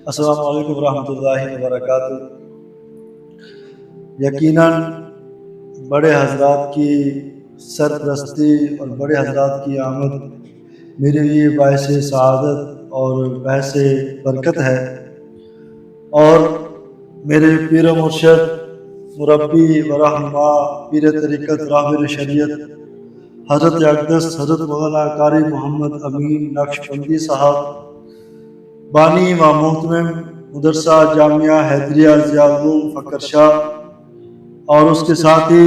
السلام علیکم ورحمۃ اللہ وبرکاتہ۔ یقیناً بڑے حضرات کی سرپرستی اور بڑے حضرات کی آمد میرے لیے باعث سعادت اور باعث برکت ہے، اور میرے پیر و مرشد مربی و رہنما پیر طریقت راہبر شریعت حضرت اقدس حضرت مولانا قاری محمد امین نقشبندی صاحب بانی و محتمم مدرسہ جامعہ حیدریہ ضیاء العلوم فقر شاہ، اور اس کے ساتھ ہی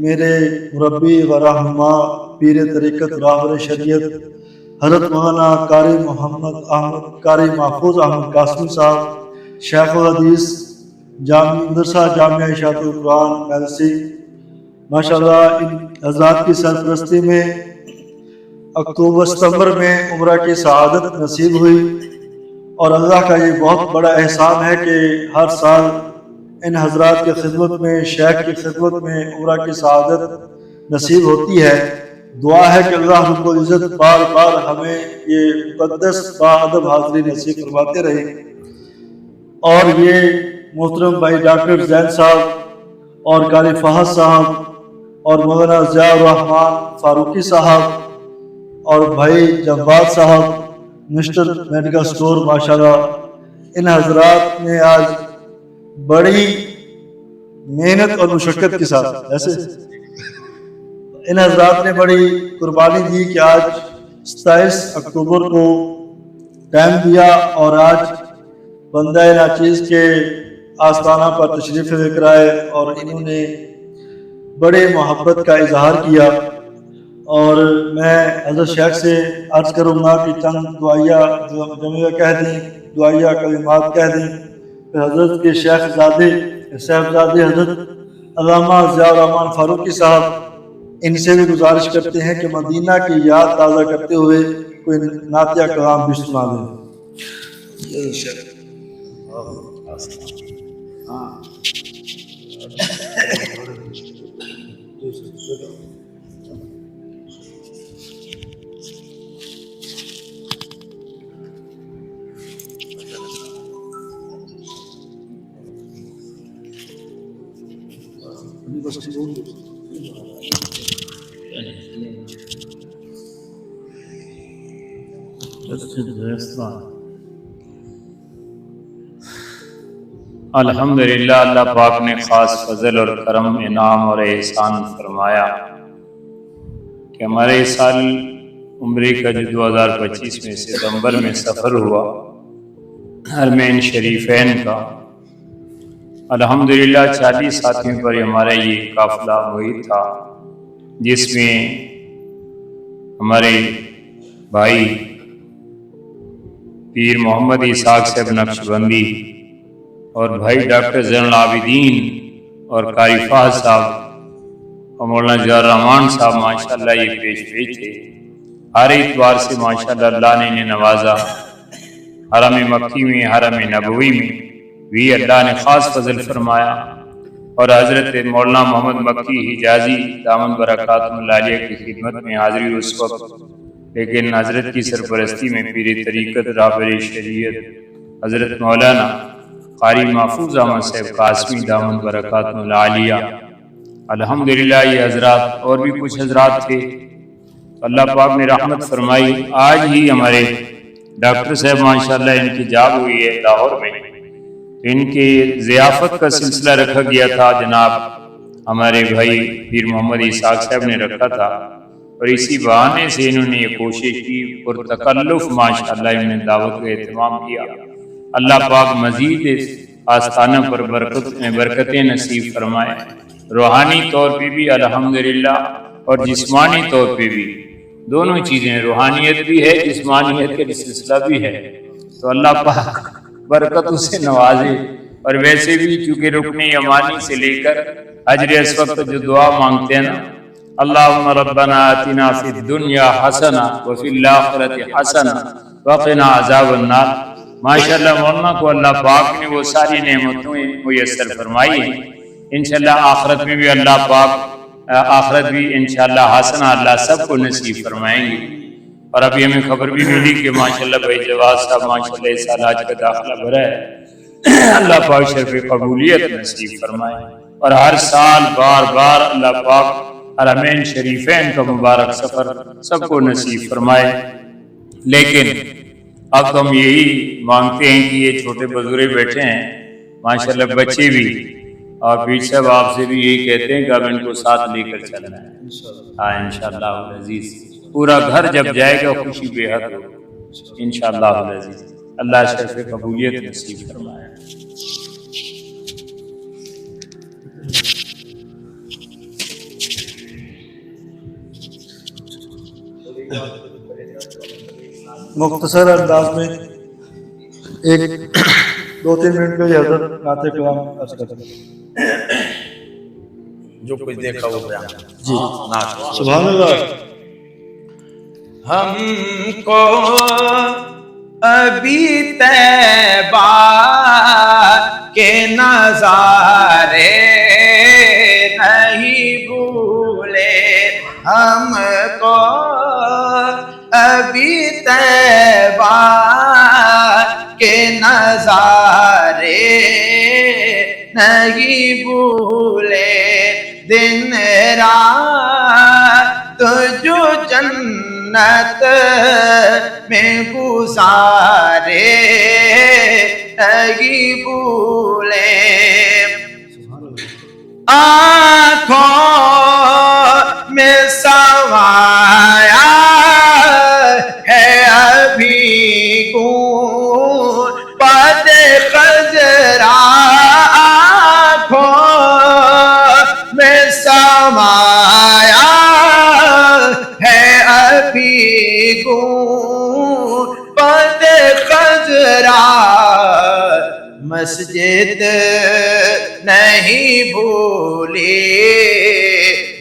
میرے مربی و رہنما پیر طریقت راہبر شریعت حضرت مولانا قاری محمد احمد قاری محفوظ احمد قاسمی صاحب شیخ الحدیث مدرسہ جامعہ اشاعت القرآن میلسی، ماشاءاللہ ان حضرات کی سرپرستی میں اکتوبر ستمبر میں عمرہ کی سعادت نصیب ہوئی، اور اللہ کا یہ بہت بڑا احسان ہے کہ ہر سال ان حضرات کی خدمت میں، شیخ کی خدمت میں عمرہ کی سعادت نصیب ہوتی ہے۔ دعا ہے کہ اللہ رب العزت بار بار ہمیں یہ مقدس باادب حاضری نصیب فرماتے رہے، اور یہ محترم بھائی ڈاکٹر زین صاحب اور قاری فہد صاحب اور مولانا ضیاء الرحمان فاروقی صاحب اور بھائی جواد صاحب مسٹر میڈیکل سٹور، ماشاءاللہ ان حضرات نے آج بڑی محنت اور مشقت کے ساتھ ان حضرات نے بڑی قربانی دی کہ آج 27 اکتوبر کو ٹائم دیا اور آج بندہ ناچیز کے آستانہ پر تشریف لے کر آئے، اور انہوں نے بڑے محبت کا اظہار کیا۔ اور میں حضرت شیخ سے عرض کروں گا کہ چند دعائیہ جملے کہہ دیں، دعائیہ کلمات کہہ دیں، پھر حضرت کے صاحبزادے حضرت علامہ ضیاء الرحمان فاروقی صاحب ان سے بھی گزارش کرتے ہیں کہ مدینہ کی یاد تازہ کرتے ہوئے کوئی نعتیہ کلام بھی سنا دیں۔ الحمدللہ، اللہ پاک نے خاص فضل اور کرم، انعام اور احسان فرمایا کہ ہمارے سال عمرے کا جو 2025 میں ستمبر میں سفر ہوا حرمین شریفین کا، الحمدللہ 40 ساتھیوں پر ہمارا یہ قافلہ محیط تھا، جس میں ہمارے بھائی پیر محمد اسحاق صاحب نقشبندی اور بھائی ڈاکٹر زین العابدین اور قاری فہد صاحب اور مولانا ضیاء الرحمان صاحب ماشاءاللہ یہ پیش تھے۔ ہر اعتبار سے ماشاءاللہ اللہ نے انہیں نوازا۔ حرم مکی میں، حرم نبوی میں بھی اللہ نے خاص فضل فرمایا، اور حضرت مولانا محمد مکی حجازی دامن برکاتہ العالیہ کی خدمت میں حاضری اس وقت، لیکن حضرت کی سرپرستی میں پیر طریقت راہبر شریعت حضرت مولانا قاری محفوظ احمد صاحب قاسمی دامن برکاتہ العالیہ، الحمدللہ یہ حضرات اور بھی کچھ حضرات تھے، اللہ پاک نے رحمت فرمائی۔ آج ہی ہمارے ڈاکٹر صاحب ماشاءاللہ ان کی جاب ہوئی ہے لاہور میں، ان کی ضیافت کا سلسلہ رکھا گیا تھا، جناب ہمارے بھائی پیر محمد اسحاق صاحب نے رکھا تھا، اور اسی بہانے سے انہوں نے یہ کوشش کی اور تکلف ماشاءاللہ انہوں نے دعوت کا اہتمام کیا۔ اللہ پاک مزید اس آستانہ پر برکتیں نصیب فرمائے، روحانی طور پہ بھی الحمدللہ اور جسمانی طور پہ بھی، دونوں چیزیں، روحانیت بھی ہے، جسمانیت کا سلسلہ بھی ہے، تو اللہ پاک برکتوں سے نوازے۔ اور ویسے بھی چونکہ رکن یمانی سے لے کر اجر اس وقت جو دعا مانگتے ہیں نا، اللہم ربنا آتنا فی الدنیا حسنہ وفی الآخرۃ حسنہ وقنا عذاب النار، ماشاءاللہ مولانا کو اللہ پاک نے وہ ساری نعمتیں میسر فرمائی ہیں۔ انشاءاللہ آخرت میں بھی اللہ پاک، آخرت بھی انشاءاللہ حسنہ اللہ سب کو نصیب فرمائیں گے۔ اور ابھی ہمیں خبر بھی ملی کہ ماشاءاللہ بھائی جواز صاحب ماشاءاللہ اس سال آج کا داخلہ بھرا ہے۔ اللہ پاک شرف قبولیت نصیب فرمائے، اور ہر سال بار بار اللہ پاک حرمین شریفین کا مبارک سفر سب کو نصیب فرمائے۔ لیکن اب تو ہم یہی مانگتے ہیں کہ یہ چھوٹے بزرگ بیٹھے ہیں ماشاءاللہ، بچے بھی، اور پیر صاحب آپ سے بھی یہی کہتے ہیں کہ اب ان کو ساتھ لے کر چلنا ہے۔ ہاں انشاءاللہ العزیز، پورا گھر جب جائے گا خوشی بے حد ہوگی انشاءاللہ العزیز۔ اللہ شرف قبولیت نصیب فرمائے۔ مختصر انداز میں ایک 2-3 منٹ کے لیے حضرت نعت کلام عرض کرتے ہیں۔ جو کچھ دیکھا وہ بیان جی سبحان اللہ۔ ہم کو ابھی طیبہ کے نظارے نہیں بھولے، ہم کو ابھی طیبہ کے نظارے نہیں بھولے، دن رات جو جنت میں گزارے نہیں بھولے، آنکھوں میں سمایا ہے ابھی گنبد خضرا، آنکھوں میں سمایا ہے ابھی گنبد خضرا، مسجد نہیں بھولی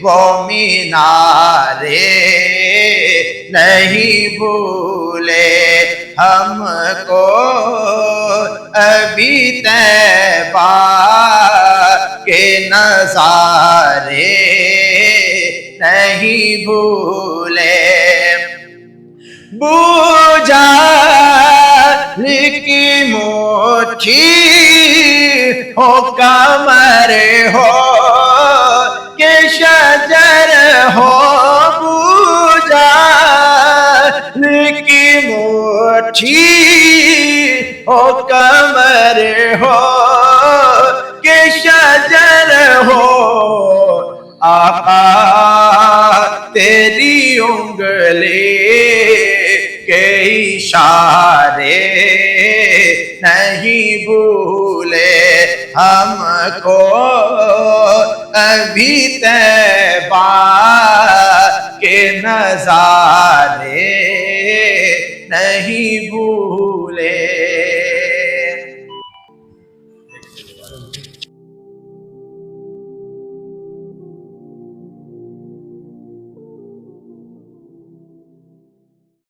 وہ مینارے نہیں بھولے، ہم کو ابھی طیبہ کے نظارے نہیں بھولے، بوجھا کی مٹھی ہو کمر ہو کہ شجر ہو، بوجھا کی مٹھی ہو کمر ہو کہ شجر ہو، آقا تیری انگلی کے اشارے نہیں بھولے، ہم کو ابھی طیبہ کے نظارے نہیں بھولے۔